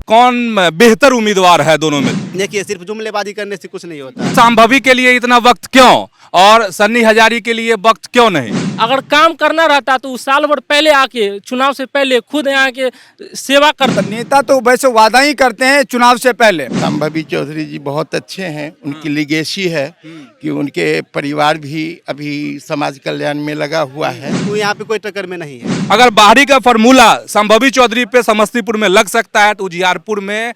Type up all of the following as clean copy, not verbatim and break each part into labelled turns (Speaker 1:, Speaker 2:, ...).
Speaker 1: कौन बेहतर उम्मीदवार है दोनों में?
Speaker 2: देखिए, सिर्फ जुमलेबाजी करने से कुछ नहीं होता।
Speaker 1: संभवी के लिए इतना वक्त क्यों और सन्नी हजारी के लिए वक्त क्यों नहीं?
Speaker 3: अगर काम करना रहता तो साल भर पहले आके चुनाव से पहले खुद यहाँ के सेवा करता।
Speaker 4: नेता तो वैसे वादा ही करते हैं चुनाव से पहले।
Speaker 5: संभवी चौधरी जी बहुत अच्छे हैं, उनकी लिगेसी है कि उनके परिवार भी अभी समाज कल्याण में लगा हुआ है।
Speaker 2: वो यहाँ पे कोई टक्कर में नहीं है।
Speaker 1: अगर बाहरी का फॉर्मूला संभवी चौधरी पे समस्तीपुर में लग सकता है तो उजियारपुर में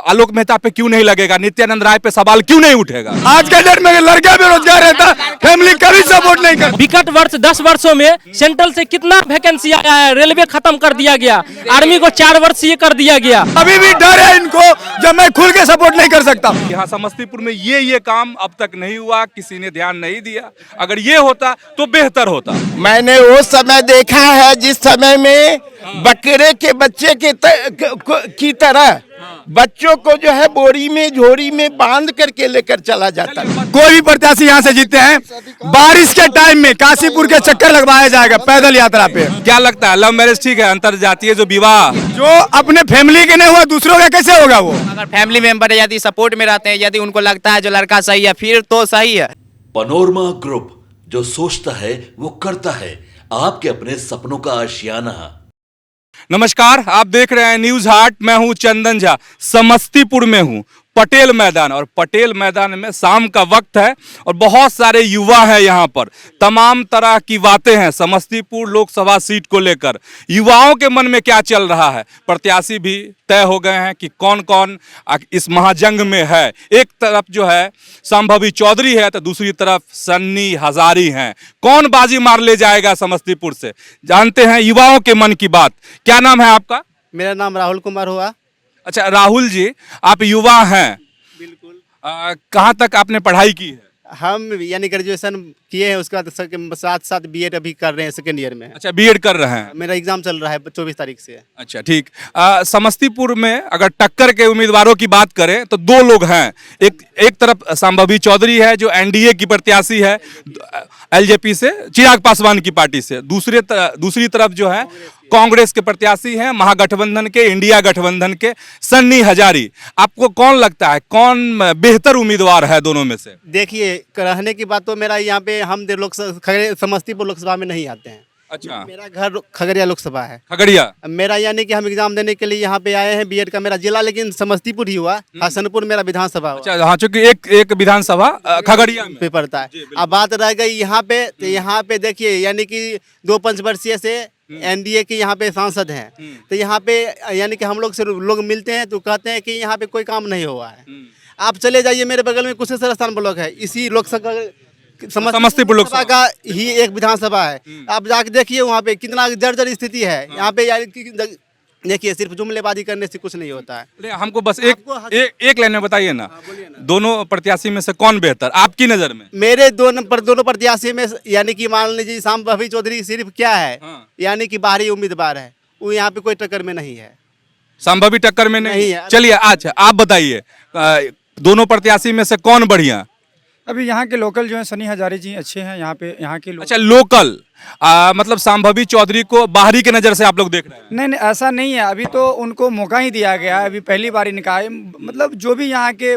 Speaker 1: आलोक मेहता पे क्यों नहीं लगेगा? नित्यानंद राय पे सवाल क्यों नहीं उठेगा?
Speaker 4: आज के डेट में लड़का बेरोजगार रहता, फैमिली कभी सपोर्ट नहीं करती।
Speaker 3: विकट वर्ष 10 वर्षों में सेंट्रल से कितना वैकेंसी आया है? रेलवे खत्म कर दिया गया, आर्मी को 4 वर्ष ये कर दिया गया।
Speaker 4: अभी भी डर है इनको, जब मैं खुल के सपोर्ट नहीं कर सकता।
Speaker 1: यहाँ समस्तीपुर में ये काम अब तक नहीं हुआ, किसी ने ध्यान नहीं दिया। अगर ये होता तो बेहतर होता।
Speaker 5: मैंने वो समय देखा है जिस समय में बकरे के बच्चे की तरह बच्चों को जो है बोरी में झोरी में बांध करके लेकर चला जाता है।
Speaker 4: कोई भी प्रत्याशी यहाँ से जीते हैं, बारिश के टाइम में काशीपुर के चक्कर लगवाया जाएगा पैदल यात्रा पे।
Speaker 1: क्या लगता है, लव मैरिज ठीक है? अंतर जातीय जो विवाह
Speaker 4: जो अपने फैमिली के नहीं हुआ दूसरों का कैसे होगा? वो
Speaker 6: अगर फैमिली मेंबर यदि सपोर्ट में रहते हैं, यदि उनको लगता है जो लड़का सही है, फिर तो सही है।
Speaker 7: पनोरमा ग्रुप, जो सोचता है वो करता है। आपके अपने सपनों का आशियाना।
Speaker 1: नमस्कार, आप देख रहे हैं न्यूज हाट। मैं हूं चंदन झा, समस्तीपुर में हूं, पटेल मैदान। और पटेल मैदान में शाम का वक्त है और बहुत सारे युवा हैं यहाँ पर। तमाम तरह की बातें हैं समस्तीपुर लोकसभा सीट को लेकर। युवाओं के मन में क्या चल रहा है? प्रत्याशी भी तय हो गए हैं कि कौन कौन इस महाजंग में है। एक तरफ जो है संभवी चौधरी है तो दूसरी तरफ सन्नी हजारी हैं। कौन बाजी मार ले जाएगा समस्तीपुर से? जानते हैं युवाओं के मन की बात। क्या नाम है आपका?
Speaker 2: मेरा नाम राहुल कुमार हुआ।
Speaker 1: अच्छा राहुल जी, आप युवा हैं।
Speaker 2: बिल्कुल।
Speaker 1: कहाँ तक आपने पढ़ाई की है?
Speaker 2: हम यानी ग्रेजुएशन किए हैं, उसके बाद साथ साथ बीएड अभी कर रहे हैं, सेकेंड ईयर में।
Speaker 1: अच्छा, बीएड कर रहे हैं।
Speaker 2: मेरा एग्जाम चल रहा है 24 तारीख से।
Speaker 1: अच्छा ठीक। समस्तीपुर में अगर टक्कर के उम्मीदवारों की बात करें तो दो लोग हैं। एक तरफ संभवी चौधरी है जो एनडीए की प्रत्याशी है, एलजेपी से, चिराग पासवान की पार्टी से। दूसरी तरफ जो है कांग्रेस के प्रत्याशी हैं, महागठबंधन के, इंडिया गठबंधन के, सन्नी हजारी। आपको कौन लगता है कौन बेहतर उम्मीदवार है दोनों में से?
Speaker 2: देखिए, रहने की बात तो मेरा यहाँ पे हम समस्तीपुर लोकसभा में नहीं आते हैं।
Speaker 1: अच्छा,
Speaker 2: मेरा घर खगड़िया लोकसभा है।
Speaker 1: खगड़िया।
Speaker 2: मेरा यानी कि हम एग्जाम देने के लिए यहाँ पे आए हैं। बीएड का मेरा जिला लेकिन समस्तीपुर ही हुआ, हसनपुर मेरा विधानसभा हुआ।
Speaker 1: अच्छा, हाँ, चूंकि एक विधानसभा खगड़िया में
Speaker 2: पड़ता है। अब बात रह गई यहाँ पे, तो यहाँ पे देखिए यानी कि 2 पंचवर्षीय से एनडीए के यहाँ पे सांसद हैं। तो यहाँ पे यानी कि हम लोग से लोग मिलते हैं तो कहते हैं कि यहाँ पे कोई काम नहीं हुआ है। आप चले जाइए, मेरे बगल में कुशेश्वर स्थान ब्लॉक है, इसी लोकसभा समस्तीपुर लोकसभा का ही एक विधानसभा है। आप जाके देखिए वहाँ पे कितना जर्जर स्थिति है। यहाँ पे यानी कि देखिए, सिर्फ जुमलेबाजी करने से कुछ नहीं होता है।
Speaker 1: हमको बस एक लाइन में बताइए ना, दोनों प्रत्याशी में से कौन बेहतर आपकी नजर में?
Speaker 2: मेरे दोनों प्रत्याशी में यानी कि मान लीजिए संभवी चौधरी सिर्फ क्या है, यानी कि बाहरी उम्मीदवार है, वो यहाँ पे कोई टक्कर में नहीं है।
Speaker 1: संभवी टक्कर में नहीं
Speaker 2: है।
Speaker 1: चलिए, अच्छा आप बताइए, दोनों प्रत्याशी में से कौन बढ़िया?
Speaker 4: अभी यहाँ के लोकल जो है सन्नी हजारी जी अच्छे हैं यहाँ पे, यहाँ के लोग।
Speaker 1: अच्छा, लोकल मतलब संभवी चौधरी को बाहरी के नजर से आप लोग देख रहे हैं?
Speaker 4: नहीं, ऐसा नहीं है। अभी तो उनको मौका ही दिया गया है, अभी पहली बार ही निकाय। मतलब जो भी यहाँ के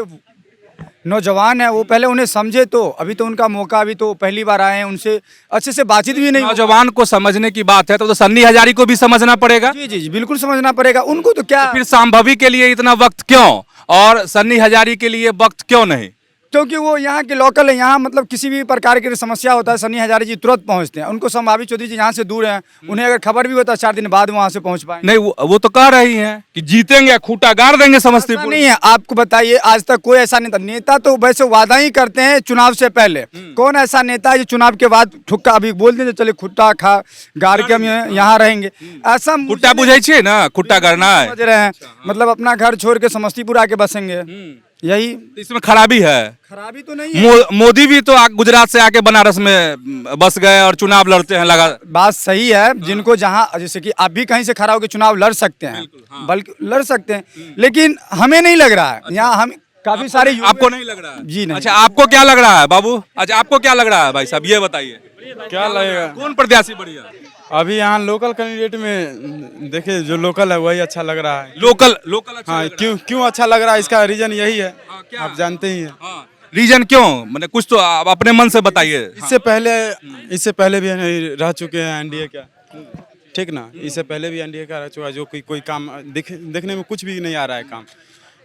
Speaker 4: नौजवान है वो पहले उन्हें समझे, तो अभी तो उनका मौका, अभी तो पहली बार आए हैं, उनसे अच्छे से बातचीत भी नहीं।
Speaker 1: नौजवान को समझने की बात है तो सन्नी हजारी को भी समझना पड़ेगा।
Speaker 4: जी जी जी, बिल्कुल समझना पड़ेगा उनको। तो क्या
Speaker 1: फिर संभवी के लिए इतना वक्त क्यों और सन्नी हजारी के लिए वक्त क्यों नहीं?
Speaker 4: क्योंकि वो यहाँ के लोकल है। यहाँ मतलब किसी भी प्रकार की समस्या होता है सन्नी हजारी जी तुरंत पहुँचते हैं। उनको संभावी चौधरी जी यहाँ से दूर हैं, उन्हें अगर खबर भी होता है 4 दिन बाद वहाँ से पहुँच पाए।
Speaker 1: नहीं, वो तो कह रही हैं कि जीतेंगे, खूंटा गाड़ देंगे समस्तीपुर।
Speaker 4: नहीं है, आपको बताइए आज तक कोई ऐसा नेता तो वैसे वादा ही करते हैं चुनाव से पहले। कौन ऐसा नेता है जो चुनाव के बाद ठुक्का अभी बोल देंगे चले खुट्टा खा गाड़ के हम यहाँ रहेंगे? ऐसा
Speaker 1: खुट्टा बुझे ना, खुट्टा गाड़ना है,
Speaker 4: समझ रहे हैं? मतलब अपना घर छोड़ के समस्तीपुर आके बसेंगे, यही
Speaker 1: इसमें खराबी है।
Speaker 4: खराबी तो नहीं है।
Speaker 1: मोदी भी तो गुजरात से आके बनारस में बस गए और चुनाव लड़ते हैं लगा।
Speaker 4: बात सही है, जिनको जहां जैसे कि आप भी कहीं से खड़ा होकर चुनाव लड़ सकते हैं, बल्कि लड़ सकते हैं, लेकिन हमें नहीं लग रहा है। यहाँ हम काफी सारे
Speaker 1: आपको नहीं लग रहा है?
Speaker 4: जी नहीं।
Speaker 1: अच्छा, आपको क्या लग रहा है बाबू? अच्छा, आपको क्या लग रहा है भाई साहब, ये बताइए।
Speaker 8: क्या लगेगा?
Speaker 1: कौन प्रत्याशी बढ़िया?
Speaker 8: अभी यहाँ लोकल कैंडिडेट में देखिए जो लोकल है वही अच्छा लग रहा है।
Speaker 1: लोकल लोकल अच्छा
Speaker 8: हाँ,
Speaker 1: लग रहा
Speaker 8: क्यों क्यों अच्छा लग रहा है इसका रीजन यही है,
Speaker 1: क्या?
Speaker 8: आप जानते ही हैं।
Speaker 1: है। हाँ, रीजन क्यों, मैंने कुछ तो आप अपने मन से बताइए।
Speaker 8: इससे पहले भी रह चुके हैं एनडीए का, ठीक ना, इससे पहले भी एनडीए का रह चुका है, जो कोई काम देखने में कुछ भी नहीं आ रहा है काम।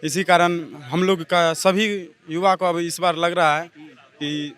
Speaker 8: इसी कारण हम लोग का सभी युवा को अब इस बार लग रहा है कि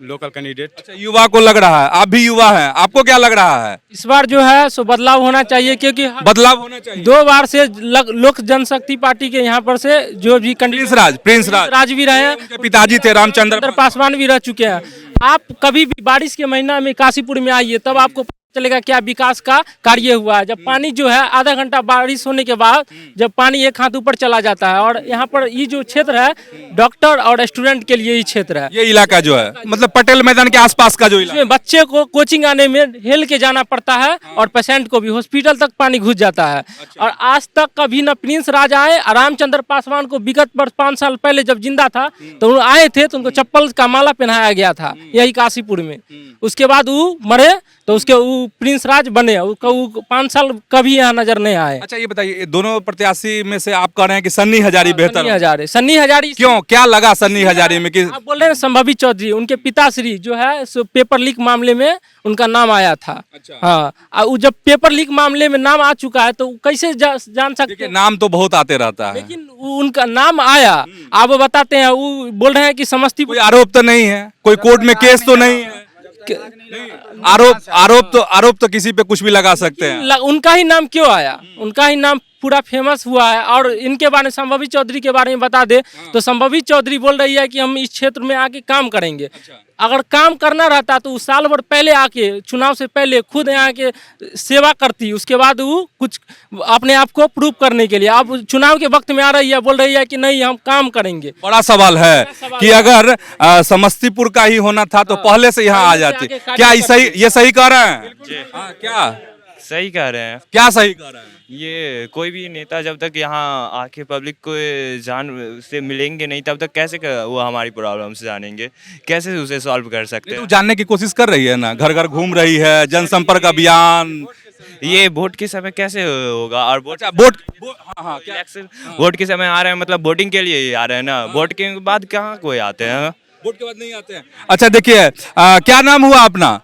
Speaker 8: लोकल कैंडिडेट।
Speaker 1: अच्छा, युवा को लग रहा है, आप भी युवा हैं, आपको क्या लग रहा है?
Speaker 3: इस बार जो है सो बदलाव होना चाहिए, क्योंकि
Speaker 1: बदलाव होना चाहिए।
Speaker 3: 2 बार से लोक जनशक्ति पार्टी के यहाँ पर से जो भी
Speaker 1: प्रिंस
Speaker 3: राज भी रहे हैं,
Speaker 1: उनके पिताजी थे रामचंद्र
Speaker 3: पासवान भी रह चुके हैं। आप कभी भी बारिश के महीना में काशीपुर में आइए, तब आपको पता चलेगा क्या विकास का कार्य हुआ है। जब पानी जो है आधा घंटा बारिश होने के बाद जब पानी 1 हाथ ऊपर चला जाता है, और यहाँ पर ये जो क्षेत्र है डॉक्टर और स्टूडेंट के लिए ये क्षेत्र है।
Speaker 1: ये इलाका जो है मतलब पटेल मैदान के आसपास का जो इलाका,
Speaker 3: इसमें बच्चे को कोचिंग आने में हिल के जाना पड़ता है, और पेशेंट को भी हॉस्पिटल तक पानी घुस जाता है। और आज तक कभी न प्रिंस राज आए, रामचंद्र पासवान को विगत वर्ष 5 साल पहले जब जिंदा था तो वो आए थे, तो उनको चप्पल का माला पहनाया गया था यही काशीपुर में। उसके बाद वो मरे तो उसके वो प्रिंस राज बने, 5 साल कभी यहाँ नजर नहीं आए।
Speaker 1: अच्छा ये बताइए, दोनों प्रत्याशी में से आप कह रहे हैं कि सन्नी हजारी बेहतर?
Speaker 3: सन्नी हजारी
Speaker 1: क्यों, क्या लगा सन्नी हजारी में कि
Speaker 3: आप बोल रहे हैं संभवी चौधरी, उनके पिताश्री जो है सो पेपर लीक मामले में उनका नाम आया था।
Speaker 1: अच्छा।
Speaker 3: हाँ, वो जब पेपर लीक मामले में नाम आ चुका है तो कैसे जान सकते हैं?
Speaker 1: नाम तो बहुत आते रहता है,
Speaker 3: लेकिन उनका नाम आया, आप बताते हैं, वो बोल रहे हैं कि समस्तीपुर।
Speaker 1: कोई आरोप तो नहीं है, कोई कोर्ट में केस तो नहीं है, आरोप तो किसी पे कुछ भी लगा सकते हैं।
Speaker 3: उनका ही नाम क्यों आया? उनका ही नाम पूरा फेमस हुआ है। और इनके बारे में संभवी चौधरी के बारे में बता दे तो संभवी चौधरी बोल रही है कि हम इस क्षेत्र में आके काम करेंगे। अगर काम करना रहता तो उस साल भर पहले आके, चुनाव से पहले खुद यहाँ के सेवा करती, उसके बाद वो कुछ अपने आप को प्रूव करने के लिए। अब चुनाव के वक्त में आ रही है, बोल रही है कि नहीं हम काम करेंगे।
Speaker 1: बड़ा सवाल है कि अगर समस्तीपुर का ही होना था तो पहले से यहाँ आ जाते। क्या ये सही कह रहे हैं? क्या
Speaker 9: सही कह रहे हैं?
Speaker 1: क्या सही कह रहे हैं?
Speaker 9: ये कोई भी नेता जब तक यहाँ आके पब्लिक को जान से मिलेंगे नहीं, तब तक कैसे वो हमारी प्रॉब्लम से जानेंगे, कैसे उसे सॉल्व कर सकते हैं?
Speaker 1: तो जानने की कोशिश कर रही है ना, घर घर घूम रही है, जनसंपर्क अभियान।
Speaker 9: ये वोट के समय कैसे होगा? और वोट के समय आ रहे हैं, मतलब वोटिंग के लिए ही आ रहे हैं ना, वोट के बाद कहाँ कोई आते हैं?
Speaker 1: वोट के बाद नहीं आते हैं। अच्छा देखिए, क्या नाम हुआ अपना?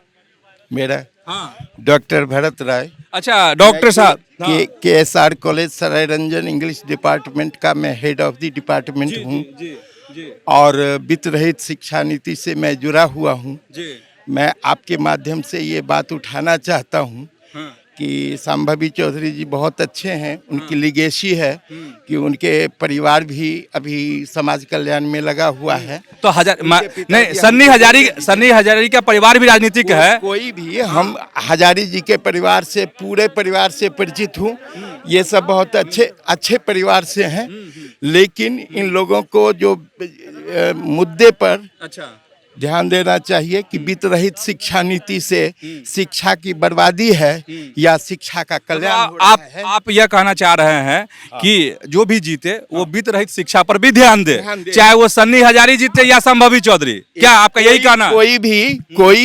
Speaker 5: मेरा डॉक्टर भरत राय।
Speaker 1: अच्छा डॉक्टर साहब,
Speaker 5: KSR कॉलेज सराय रंजन इंग्लिश डिपार्टमेंट का मैं हेड ऑफ द डिपार्टमेंट हूँ, और वित्त रहित शिक्षा नीति से मैं जुड़ा हुआ हूँ। मैं आपके माध्यम से ये बात उठाना चाहता हूँ कि संभवी चौधरी जी बहुत अच्छे हैं, उनकी लिगेसी है कि उनके परिवार भी अभी समाज कल्याण में लगा हुआ है।
Speaker 1: तो नहीं, सन्नी हजारी का परिवार भी राजनीतिक है।
Speaker 5: कोई भी, हम हजारी जी के परिवार से, पूरे परिवार से परिचित हूँ। ये सब बहुत अच्छे परिवार से हैं, लेकिन इन लोगों को जो मुद्दे पर ध्यान देना चाहिए कि वित्त रहित शिक्षा नीति से शिक्षा की बर्बादी है या शिक्षा का कल्याण हो रहा है।
Speaker 1: आप यह कहना चाह रहे हैं कि जो भी जीते वो वित्त रहित शिक्षा पर भी ध्यान दे, चाहे वो सन्नी हजारी जीते या संभवी चौधरी। क्या आपका यही कहना?
Speaker 5: कोई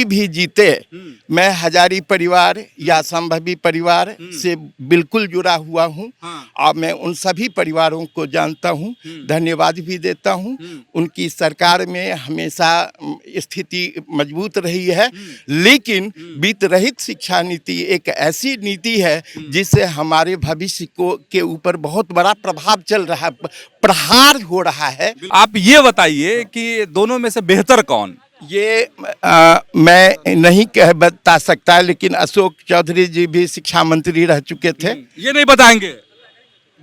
Speaker 5: भी जीते, मैं हजारी परिवार या संभवी परिवार से बिल्कुल जुड़ा हुआ हूँ, और मैं उन सभी परिवारों को जानता हूँ, धन्यवाद भी देता हूँ। उनकी सरकार में हमेशा स्थिति मजबूत रही है, लेकिन वित्त रहित शिक्षा नीति एक ऐसी नीति है जिससे हमारे भविष्य के ऊपर बहुत बड़ा प्रभाव चल रहा है, प्रहार हो रहा है।
Speaker 1: आप ये बताइए कि दोनों में से बेहतर कौन?
Speaker 5: ये मैं नहीं बता सकता, लेकिन अशोक चौधरी जी भी शिक्षा मंत्री रह चुके थे।
Speaker 1: ये नहीं बताएंगे?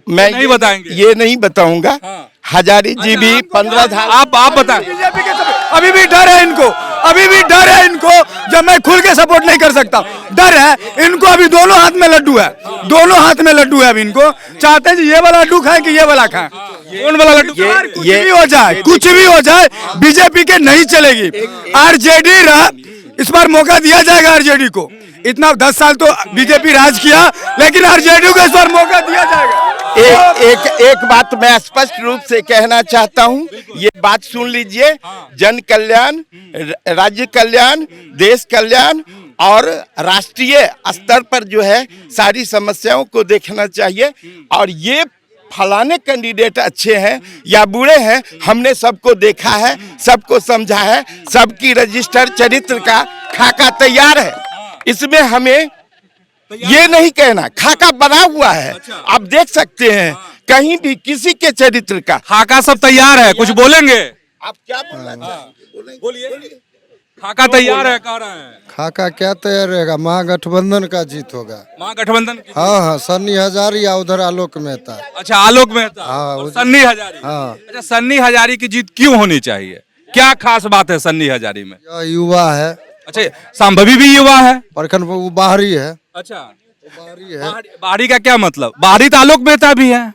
Speaker 5: मैं
Speaker 1: नहीं बताएंगे?
Speaker 5: ये नहीं बताऊंगा। हजारी जी भी 15 धारा।
Speaker 1: आप बताएं।
Speaker 4: अभी भी डर है इनको, अभी भी डर है इनको, जब मैं खुल के सपोर्ट नहीं कर सकता, डर है इनको। अभी दोनों हाथ में लड्डू है, दोनों हाथ में लड्डू है। अभी इनको चाहते हैं ये वाला लड्डू खाएं कि ये वाला खाएं।
Speaker 1: कौन वाला लड्डू?
Speaker 4: कुछ भी हो जाए, कुछ भी हो जाए, बीजेपी के नहीं चलेगी। आरजेडी इस बार मौका दिया जाएगा आरजेडी को। इतना 10 साल तो बीजेपी राज किया, लेकिन आरजेडी को इस बार मौका दिया जाएगा।
Speaker 5: एक बात मैं स्पष्ट रूप से कहना चाहता हूँ, ये बात सुन लीजिए। जन कल्याण, राज्य कल्याण, देश कल्याण और राष्ट्रीय स्तर पर जो है सारी समस्याओं को देखना चाहिए। और ये फलाने कैंडिडेट अच्छे हैं या बुरे हैं, हमने सबको देखा है, सबको समझा है, सबकी रजिस्टर चरित्र का खाका तैयार है। इसमें हमें ये नहीं कहना, खाका बना हुआ है, आप देख सकते हैं कहीं भी किसी के चरित्र का
Speaker 1: खाका सब तैयार है, कुछ बोलेंगे?
Speaker 5: आप क्या बोलना चाहते?
Speaker 1: बोलिए। खाका तैयार है कह रहे हैं।
Speaker 10: खाका क्या तैयार रहेगा, महागठबंधन का जीत होगा।
Speaker 1: महागठबंधन की?
Speaker 10: हाँ हाँ, सन्नी हजारी या उधर आलोक मेहता।
Speaker 1: अच्छा, आलोक मेहता
Speaker 10: हाँ,
Speaker 1: और सन्नी हजारी।
Speaker 10: हाँ।
Speaker 1: अच्छा, सन्नी हजारी की जीत क्यों होनी चाहिए, क्या खास बात है सन्नी हजारी में?
Speaker 10: यह युवा है।
Speaker 1: अच्छा, संभवी भी युवा है?
Speaker 10: प्रखंड वो बाहरी है।
Speaker 1: अच्छा,
Speaker 10: बाहरी है।
Speaker 1: बाहरी का क्या मतलब? बाहरी तो आलोक मेहता भी है।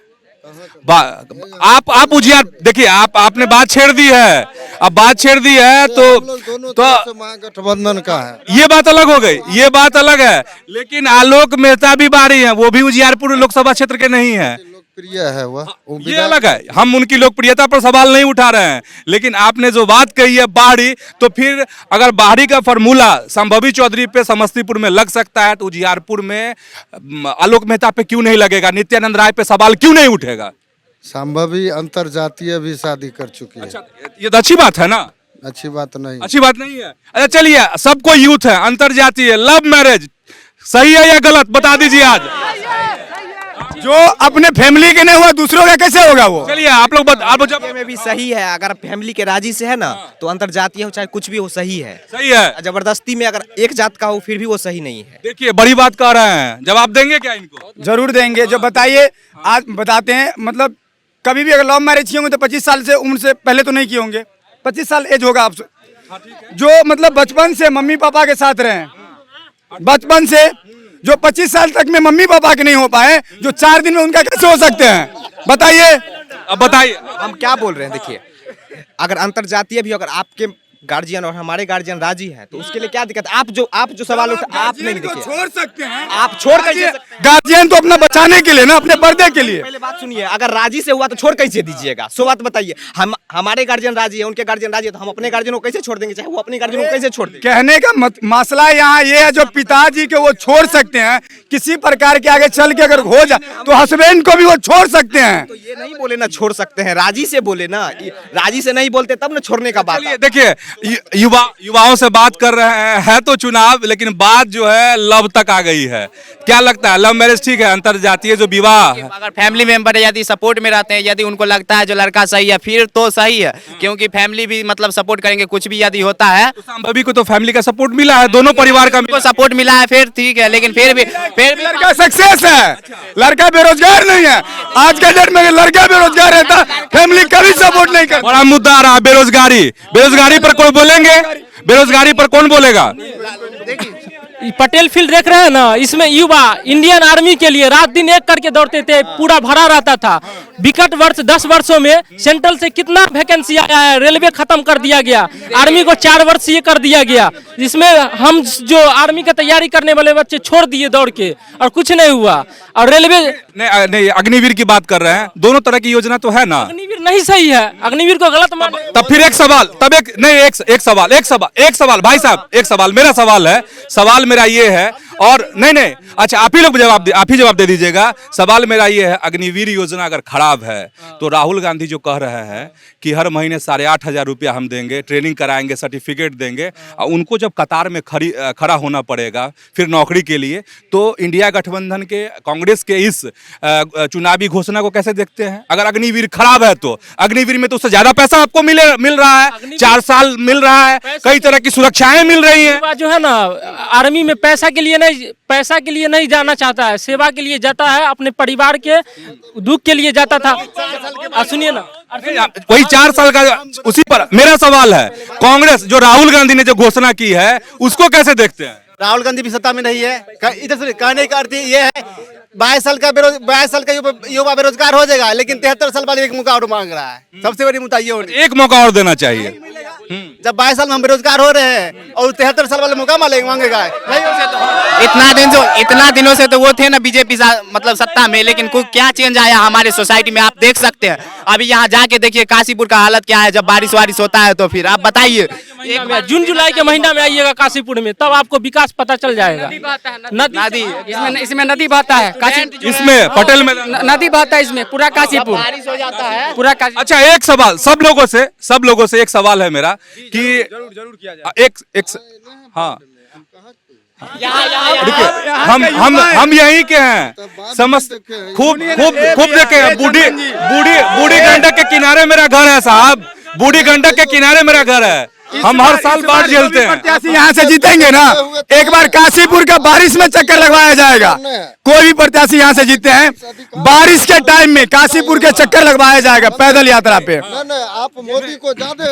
Speaker 1: आप उजियार देखिए, आपने बात छेड़ दी है, अब बात छेड़ दी है तो
Speaker 10: महागठबंधन का है।
Speaker 1: ये बात अलग हो गई, ये बात अलग है। लेकिन आलोक मेहता भी बाहरी है, वो भी उजियारपुर लोकसभा क्षेत्र के नहीं है।
Speaker 10: लोकप्रिय है वह।
Speaker 1: ये अलग है, हम उनकी लोकप्रियता पर सवाल नहीं उठा रहे हैं। लेकिन आपने जो बात कही है बाहरी, तो फिर अगर बाहरी का फॉर्मूला संभवी चौधरी पे समस्तीपुर में लग सकता है तो उजियारपुर में आलोक मेहता पे क्यों नहीं लगेगा? नित्यानंद राय पे सवाल क्यों नहीं उठेगा?
Speaker 10: संभवी अंतर जातीय भी शादी कर चुकी है।
Speaker 1: अच्छा, ये तो अच्छी बात है ना?
Speaker 10: अच्छी बात नहीं।
Speaker 1: अच्छी बात नहीं है। अच्छा चलिए, सबको यूथ है, अंतर जातीय, लव मैरिज सही है या गलत, बता दीजिए आज।
Speaker 4: जो अपने फैमिली के नहीं हुआ दूसरों का कैसे होगा वो?
Speaker 1: चलिए आप लोग आप जब
Speaker 6: में भी सही है, अगर फैमिली के राजी से है ना तो अंतरजातीय हो चाहे कुछ भी हो सही है।
Speaker 1: सही है।
Speaker 6: जबरदस्ती में अगर एक जात का हो फिर भी वो सही नहीं है।
Speaker 1: देखिए, बड़ी बात कह रहे हैं, जवाब देंगे क्या इनको?
Speaker 4: जरूर देंगे। जो बताइए, आज बताते हैं। मतलब कभी भी अगर लव मैरिज किए होंगे तो 25 साल से उम्र से पहले तो नहीं किए होंगे। 25 साल एज होगा आपसे। जो मतलब बचपन से मम्मी पापा के साथ रहे, बचपन से जो 25 साल तक में मम्मी पापा के नहीं हो पाए, जो 4 दिन में उनका कैसे हो सकते हैं, बताइए।
Speaker 1: अब बताइए
Speaker 6: हम क्या बोल रहे हैं। देखिए, अगर अंतरजातीय भी अगर आपके गार्जियन और हमारे गार्जियन राजी है तो उसके लिए क्या दिक्कत? आप जो सवाल उठा, आप नहीं देखिए,
Speaker 4: छोड़ सकते हैं।
Speaker 6: आप छोड़ कैसे?
Speaker 4: गार्जियन तो अपना बचाने के लिए ना, अपने पर्दे के लिए।
Speaker 6: पहले बात सुनिए, अगर राजी से हुआ तो छोड़ कैसे दीजिएगा? सो बात बताइए। हम हमारे गार्जियन राजी है, उनके गार्जियन राजी है, तो हम अपने गार्जियन को कैसे छोड़ देंगे? चाहे वो अपने गार्जियन को कैसे छोड़ देंगे?
Speaker 4: कहने का मसला यहाँ ये है, जो पिताजी के वो छोड़ सकते हैं, किसी प्रकार के आगे चल के अगर हो जाए तो हस्बैंड को भी वो छोड़ सकते हैं।
Speaker 6: तो ये नहीं बोले ना छोड़ सकते हैं, राजी से बोले ना। राजी से नहीं बोलते तब ना छोड़ने का बात।
Speaker 1: चलिए देखिए, युवाओं से बात कर रहे हैं, है तो चुनाव, लेकिन बात जो है लव तक आ गई है। क्या लगता है, लव मैरिज ठीक है, अंतरजातीय जो विवाह है?
Speaker 6: अगर फैमिली मेंबर यदि सपोर्ट में रहते हैं, यदि उनको लगता है जो लड़का सही है फिर तो सही है, क्योंकि फैमिली भी मतलब सपोर्ट करेंगे। कुछ भी यदि होता है
Speaker 1: तो संभवी को तो फैमिली का सपोर्ट मिला है, दोनों परिवार का
Speaker 6: को सपोर्ट मिला है, फिर ठीक है। लेकिन फिर भी
Speaker 4: लड़का सक्सेस है, लड़का बेरोजगार नहीं है। आज के डेट में लड़का बेरोजगार रहता, फैमिली कभी सपोर्ट नहीं करती।
Speaker 1: बड़ा मुद्दा आ रहा है बेरोजगारी। बेरोजगारी पर कोई बोलेंगे? बेरोजगारी पर कौन बोलेगा?
Speaker 3: पटेल फील्ड देख रहे हैं ना, इसमें युवा इंडियन आर्मी के लिए रात दिन एक करके दौड़ते थे, पूरा भरा रहता था। विकट वर्ष 10 वर्षों में सेंट्रल से कितना वैकेंसी आया है, रेलवे खत्म कर दिया गया, आर्मी को 4 वर्ष ये कर दिया गया। इसमें हम जो आर्मी की तैयारी करने वाले बच्चे छोड़ दिए दौड़ के, और कुछ नहीं हुआ। और रेलवे
Speaker 1: नहीं, अग्निवीर की बात कर रहे हैं, दोनों तरह की योजना तो है ना।
Speaker 3: अग्निवीर नहीं सही है, अग्निवीर को गलत मान।
Speaker 1: तब फिर एक सवाल, तब एक सवाल भाई साहब, एक सवाल मेरा सवाल है, सवाल मेरा ये है, और नहीं, अच्छा आप ही जवाब दे दीजिएगा। सवाल मेरा ये है, अग्निवीर योजना अगर खराब है तो राहुल गांधी जो कह रहे हैं कि हर महीने 8,500 रुपया हम देंगे, ट्रेनिंग कराएंगे, सर्टिफिकेट देंगे, और उनको जब कतार में खड़ा होना पड़ेगा फिर नौकरी के लिए, तो इंडिया गठबंधन के कांग्रेस के इस चुनावी घोषणा को कैसे देखते हैं? अगर अग्निवीर खराब है तो अग्निवीर में तो उससे ज्यादा पैसा आपको मिल रहा है, 4 साल मिल रहा है, कई तरह की सुरक्षाएं मिल रही हैं।
Speaker 3: जो है ना, आर्मी में पैसा के लिए नहीं जाना चाहता है, सेवा के लिए जाता है, अपने परिवार के दुख के लिए जाता था। सुनिए ना,
Speaker 1: वही 4 साल का, उसी पर मेरा सवाल है, कांग्रेस जो राहुल गांधी ने जो घोषणा की है उसको कैसे देखते हैं?
Speaker 2: राहुल गांधी भी सत्ता में नहीं है। इधर से कहने का अर्थ ये है, 22 साल का युवा बेरोजगार हो जाएगा, लेकिन 73 साल बाद एक मौका और मांग रहा है। सबसे बड़ी मुद्दा ये
Speaker 1: एक मौका और देना चाहिए।
Speaker 2: जब 22 साल में हम बेरोजगार हो रहे हैं और 73 साल वाले मौका मांगेगा नहीं हो सकता।
Speaker 6: इतना दिनों से तो वो थे ना बीजेपी मतलब सत्ता में, लेकिन कोई क्या चेंज आया हमारे सोसाइटी में आप देख सकते हैं। अभी यहाँ जाके देखिए काशीपुर का हालत क्या है, जब बारिश वारिश होता है तो फिर आप बताइए।
Speaker 3: जून जुलाई के महीना में आइएगा काशीपुर में, तब आपको विकास पता चल जाएगा।
Speaker 6: नदी
Speaker 11: इसमें नदी बहता है,
Speaker 1: इसमें पटेल में
Speaker 11: नदी बहता है इसमें, पूरा काशीपुर
Speaker 6: बारिश हो जाता है
Speaker 11: पूरा काशी।
Speaker 1: अच्छा, एक सवाल सब लोगों से एक सवाल है मेरा कि
Speaker 8: जरूर किया जाए।
Speaker 1: एक हाँ हम यहीं के हैं, समझ खूब देखे हैं। बूढ़ी गंडक के किनारे मेरा घर है साहब, बूढ़ी गंडक के किनारे मेरा घर है। हम हर साल बाढ़ झेलते हैं।
Speaker 4: प्रत्याशी यहाँ से जीतेंगे ना, एक बार काशीपुर का बारिश में चक्कर लगवाया जाएगा। कोई भी प्रत्याशी यहाँ से जीते हैं, बारिश के टाइम में काशीपुर के चक्कर लगवाया जाएगा पैदल यात्रा पे।
Speaker 10: आप मोदी को ज्यादा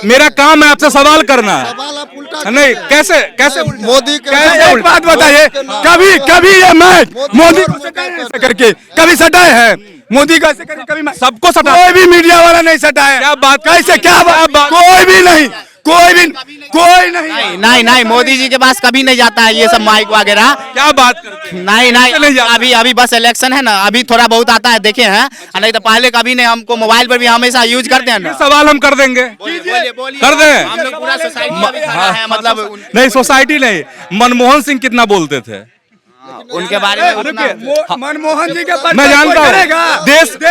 Speaker 1: मेरा काम है आपसे सवाल करना है।
Speaker 10: सवाल आप उल्टा
Speaker 1: नहीं, कैसे
Speaker 10: मोदी
Speaker 4: एक बात बताइए, कभी ये मैच मोदी को ऐसे करके कभी सटाए हैं? मोदी का ऐसे करके कभी
Speaker 1: सबको सटा,
Speaker 4: कोई भी मीडिया वाला नहीं सटाया।
Speaker 1: क्या बात,
Speaker 4: कैसे क्या बात? कोई भी नहीं।
Speaker 6: नहीं, मोदी जी के पास कभी नहीं जाता है ये सब माइक वगैरह।
Speaker 1: क्या बात करते हैं?
Speaker 6: नहीं, अभी बस इलेक्शन है ना, अभी थोड़ा बहुत आता है देखे हैं, नहीं तो पहले कभी नहीं। हमको मोबाइल पर भी हमेशा यूज करते हैं ना।
Speaker 1: सवाल हम कर देंगे, कर दें।
Speaker 6: हम लोग पूरा सोसाइटी मतलब
Speaker 1: नहीं, सोसाइटी नहीं, मनमोहन सिंह कितना बोलते थे
Speaker 6: उनके बारे में
Speaker 4: मनमोहन जी का
Speaker 1: मैं जानता हूँ। देश
Speaker 4: का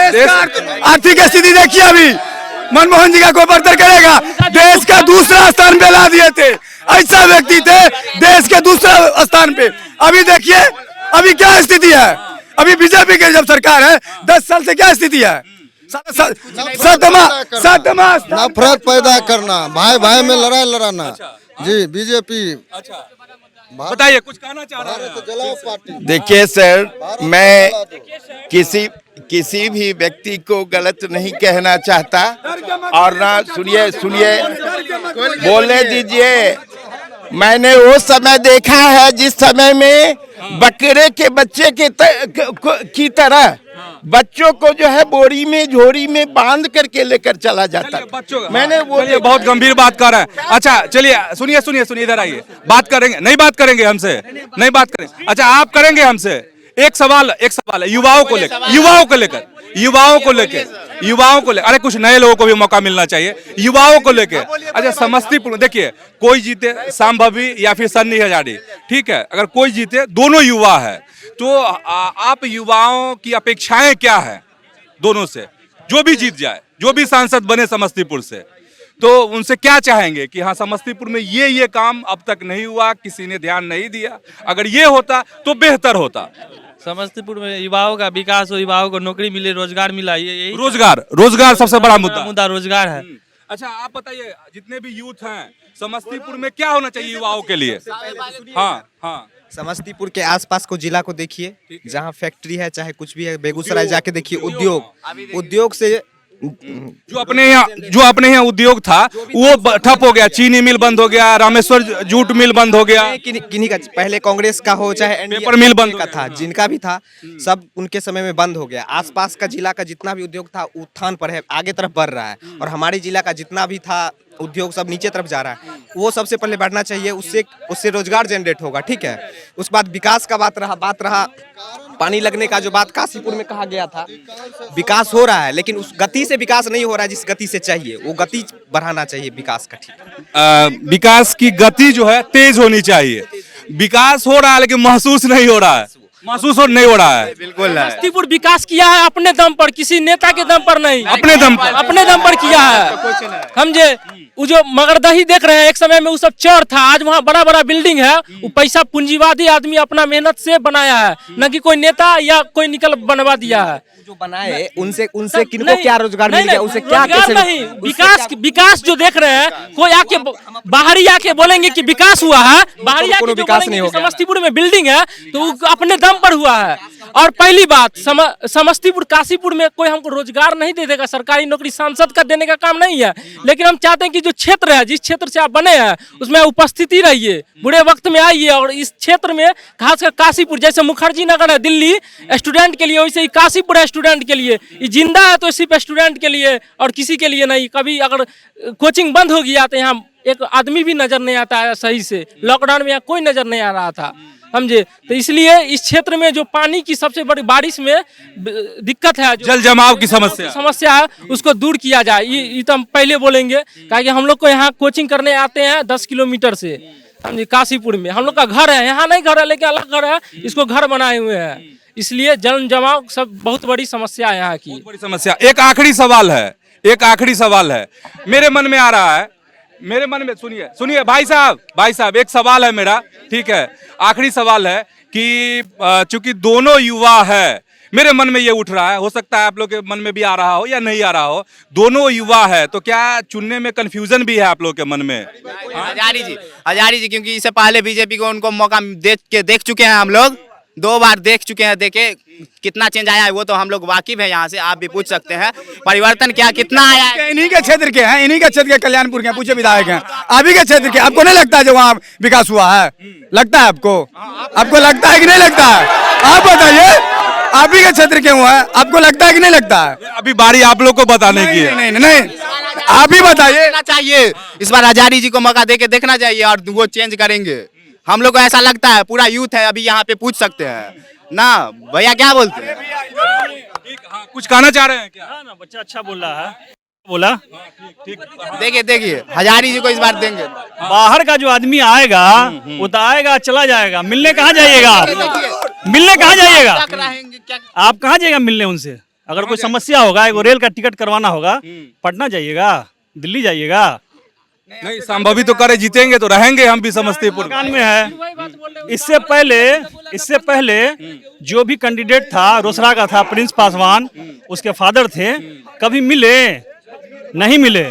Speaker 4: आर्थिक स्थिति देखिए, अभी मनमोहन जी का कोई बर्तर करेगा? देश का दूसरा स्थान पे ला दिए थे, ऐसा व्यक्ति थे देश के दूसरा स्थान पे। अभी देखिए अभी क्या स्थिति है, अभी बीजेपी की जब सरकार है 10 साल से क्या स्थिति है? सतमा
Speaker 10: नफरत पैदा करना, भाई भाई में लड़ाई लड़ाना। जी बीजेपी
Speaker 1: बताइए, कुछ कहना चाह रहे हैं?
Speaker 10: जलाओ पार्टी।
Speaker 5: देखिए सर, मैं किसी भी व्यक्ति को गलत नहीं कहना चाहता, और ना सुनिए बोले दीजिए। मैंने वो समय देखा है जिस समय में बकरे के बच्चे की तरह बच्चों को जो है बोरी में झोरी में बांध करके लेकर चला जाता। मैंने वो
Speaker 1: बहुत गंभीर बात कर रहे हैं। अच्छा चलिए, सुनिए, इधर आइए, बात करेंगे। नहीं बात करेंगे हमसे, नहीं बात करेंगे। अच्छा, आप करेंगे हमसे? एक सवाल है युवाओं को लेकर अरे कुछ नए लोगों को भी मौका मिलना चाहिए, युवाओं को लेकर। अच्छा, समस्तीपुर देखिए, कोई जीते संभवी या फिर सन्नी हजारी, ठीक है, अगर कोई जीते, दोनों युवा है, तो आप युवाओं की अपेक्षाएं क्या है दोनों से? जो भी जीत जाए, जो भी सांसद बने समस्तीपुर से, तो उनसे क्या चाहेंगे कि हाँ समस्तीपुर में ये काम अब तक नहीं हुआ, किसी ने ध्यान नहीं दिया, अगर ये होता तो बेहतर होता।
Speaker 3: समस्तीपुर में युवाओं का विकास हो, युवाओं को नौकरी मिले, रोजगार मिला, यही
Speaker 1: रोजगार सबसे बड़ा मुद्दा
Speaker 3: रोजगार है।
Speaker 1: अच्छा, आप बताइए, जितने भी यूथ हैं समस्तीपुर में, क्या होना चाहिए युवाओं के लिए? हाँ,
Speaker 6: समस्तीपुर के आसपास को जिला को देखिए, जहाँ फैक्ट्री है चाहे कुछ भी है, बेगूसराय जाके देखिए, उद्योग से
Speaker 1: जो अपने यहाँ उद्योग था वो ठप हो गया, चीनी मिल बंद हो गया, रामेश्वर जूट मिल बंद हो गया।
Speaker 6: किन्हीं का, पहले कांग्रेस का हो चाहे
Speaker 1: पेपर मिल बंद
Speaker 6: का था, जिनका भी था, सब उनके समय में बंद हो गया। आसपास का जिला का जितना भी उद्योग था उत्थान पर है, आगे तरफ बढ़ रहा है, और हमारे जिला का जितना भी था उद्योग सब नीचे तरफ जा रहा है। वो सबसे पहले बढ़ना चाहिए, उससे रोजगार जनरेट होगा, ठीक है। उसके बाद विकास का बात रहा पानी लगने का जो बात काशीपुर में कहा गया था, विकास हो रहा है, लेकिन उस गति से विकास नहीं हो रहा है जिस गति से चाहिए, वो गति बढ़ाना चाहिए विकास का, ठीक।
Speaker 1: विकास की गति जो है तेज होनी चाहिए। विकास हो रहा है लेकिन महसूस नहीं हो रहा है, बिल्कुल।
Speaker 3: समस्तीपुर विकास किया है अपने दम पर, किसी नेता के दम पर नहीं,
Speaker 1: अपने दम पर
Speaker 3: किया है, समझे। वो जो मगरदही देख रहे हैं, एक समय में वो सब चर था, आज वहाँ बड़ा बड़ा बिल्डिंग है, वो पैसा पूंजीवादी आदमी अपना मेहनत से बनाया है, न कि कोई नेता या कोई निकल बनवा दिया है।
Speaker 6: जो बनाए उनसे किनको क्या रोजगार मिल गया, उनसे क्या कैसे
Speaker 3: नहीं, विकास जो देख रहे हैं, कोई आके बाहरी आके बोलेंगे कि विकास हुआ है, बाहरी आके विकास नहीं होगा। समस्तीपुर में बिल्डिंग है तो अपने दम पर हुआ है। और पहली बात समस्तीपुर काशीपुर में कोई हमको रोजगार नहीं दे देगा, सरकारी नौकरी सांसद का देने का काम नहीं है, लेकिन हम चाहते हैं कि जो क्षेत्र है, जिस क्षेत्र से आप बने हैं उसमें उपस्थिति रहिए, बुरे वक्त में आइए। और इस क्षेत्र में खासकर काशीपुर, जैसे मुखर्जी नगर है दिल्ली स्टूडेंट के लिए, वैसे ही काशीपुर है स्टूडेंट के लिए। ये जिंदा है तो सिर्फ स्टूडेंट के लिए और किसी के लिए नहीं। कभी अगर कोचिंग बंद हो गया तो यहाँ एक आदमी भी नजर नहीं आता है सही से। लॉकडाउन में यहाँ कोई नजर नहीं आ रहा था, समझे। तो इसलिए इस क्षेत्र में जो पानी की सबसे बड़ी बारिश में दिक्कत है, जो
Speaker 1: जल जमाव की समस्या
Speaker 3: है, उसको दूर किया जाए। ये तो हम पहले बोलेंगे, क्योंकि हम लोग को यहाँ कोचिंग करने आते हैं 10 किलोमीटर से, समझे। काशीपुर में हम लोग का घर है, यहाँ नहीं घर है लेकिन अलग घर है, इसको घर बनाए हुए हैं। इसलिए जल जमाव सब बहुत बड़ी समस्या है यहाँ की,
Speaker 1: बड़ी समस्या। एक आखिरी सवाल है मेरे मन में आ रहा है, मेरे मन में, सुनिए भाई साहब एक सवाल है मेरा, ठीक है। आखिरी सवाल है कि चूंकि दोनों युवा है, मेरे मन में ये उठ रहा है, हो सकता है आप लोग के मन में भी आ रहा हो या नहीं आ रहा हो, दोनों युवा है तो क्या चुनने में कंफ्यूजन भी है आप लोग के मन में?
Speaker 12: हजारी जी, क्योंकि इससे पहले बीजेपी को उनको मौका देख चुके हैं, हम लोग 2 बार देख चुके हैं। देखे कितना चेंज आया है वो तो हम लोग वाकिफ है, यहाँ से आप भी पूछ सकते हैं परिवर्तन क्या कितना आया है।
Speaker 4: इन्हीं के क्षेत्र के हैं, इन्हीं के क्षेत्र के कल्याणपुर के पूछे विधायक हैं, आप ही के क्षेत्र के। आपको नहीं लगता है जो वहाँ विकास हुआ है? लगता है आपको लगता है कि नहीं लगता है? आप बताइए, आप ही के क्षेत्र के हुआ है, आपको लगता है कि नहीं लगता है?
Speaker 1: अभी बारी आप लोग को बताने की है।
Speaker 4: नहीं, आप ही बताइए।
Speaker 12: चाहिए इस बार हजारी जी को मौका देके देखना चाहिए और वो चेंज करेंगे। हम लोग को ऐसा लगता है, पूरा यूथ है अभी यहाँ पे, पूछ सकते हैं ना भैया, क्या बोलते हैं?
Speaker 1: कुछ कहना चाह रहे हैं क्या?
Speaker 3: ना बच्चा अच्छा बोल रहा है, बोला
Speaker 12: देखिए हजारी जी को इस बार देंगे।
Speaker 3: बाहर का जो आदमी आएगा वो तो आएगा चला जाएगा, मिलने कहाँ जाइएगा? मिलने कहाँ जाइएगा? आप कहाँ जाइएगा मिलने उनसे? अगर कोई समस्या होगा, एक रेल का टिकट करवाना होगा, पटना जाइएगा, दिल्ली जाइएगा?
Speaker 1: नहीं, संभवी तो करे, जीतेंगे तो रहेंगे हम भी समस्तीपुर
Speaker 3: में है। इससे पहले जो भी कैंडिडेट था, रोसड़ा का था, प्रिंस पासवान, उसके फादर थे, कभी मिले नहीं मिले।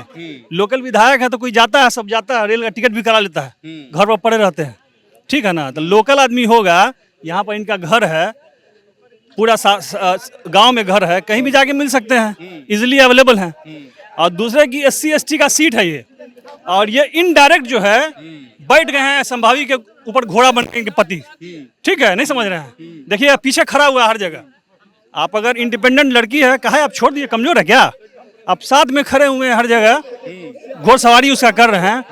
Speaker 3: लोकल विधायक है तो कोई जाता है, सब जाता है, रेल का टिकट भी करा लेता है, घर पर पड़े रहते हैं, ठीक है ना। तो लोकल आदमी होगा, यहाँ पर इनका घर है, पूरा गांव में घर है, कहीं भी जाके मिल सकते हैं, इजिली अवेलेबल है। और दूसरे की SC ST का सीट है ये, और ये इनडायरेक्ट जो है बैठ गए हैं संभावी के ऊपर घोड़ा बनने के पति, ठीक है, नहीं समझ रहे हैं। देखिए पीछे खड़ा हुआ है हर जगह। आप अगर इंडिपेंडेंट लड़की है, कहा आप छोड़ दिए, कमजोर है क्या? आप साथ में खड़े हुए हैं हर जगह, घोड़सवारी उसका कर रहे हैं,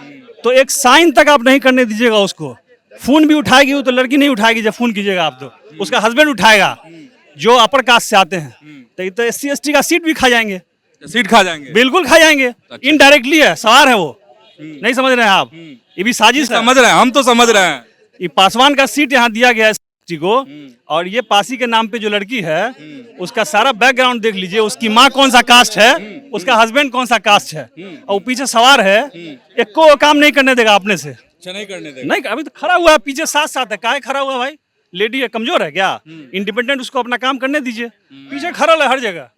Speaker 3: तो एक साइन तक आप नहीं करने दीजिएगा उसको। फोन भी उठाएगी वो तो लड़की नहीं उठाएगी, जब फोन कीजिएगा आप तो उसका हस्बैंड उठाएगा, जो अपर कास्ट से आते हैं। तो SC ST का सीट भी खा जाएंगे, बिल्कुल खा जाएंगे। इनडायरेक्टली है, सवार है वो, नहीं समझ रहे हैं आप? ये भी साजिश
Speaker 1: समझ रहे हैं, हम तो समझ रहे हैं।
Speaker 3: ये पासवान का सीट यहाँ दिया गया है को, और ये पासी के नाम पे जो लड़की है उसका सारा बैकग्राउंड देख लीजिए, उसकी माँ कौन सा कास्ट है, उसका हस्बैंड कौन सा कास्ट है, और वो पीछे सवार है, एक को काम नहीं करने देगा अपने से,
Speaker 1: नहीं करने देगा।
Speaker 3: नहीं, अभी तो खड़ा हुआ है पीछे, साथ है, काहे खड़ा हुआ भाई? लेडी है, कमजोर है क्या? इंडिपेंडेंट, उसको अपना काम करने दीजिए, पीछे खड़ा है हर जगह।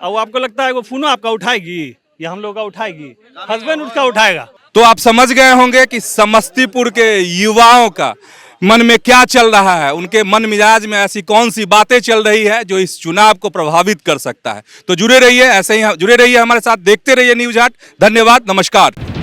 Speaker 3: और वो आपको लगता है वो फोनो आपका उठाएगी या हम लोग का उठाएगी? हस्बैंड उसका उठाएगा।
Speaker 1: तो आप समझ गए होंगे कि समस्तीपुर के युवाओं का मन में क्या चल रहा है, उनके मन मिजाज में ऐसी कौन सी बातें चल रही है जो इस चुनाव को प्रभावित कर सकता है। तो जुड़े रहिए, ऐसे ही जुड़े रहिए हमारे साथ, देखते रहिए न्यूज़ 8। धन्यवाद, नमस्कार।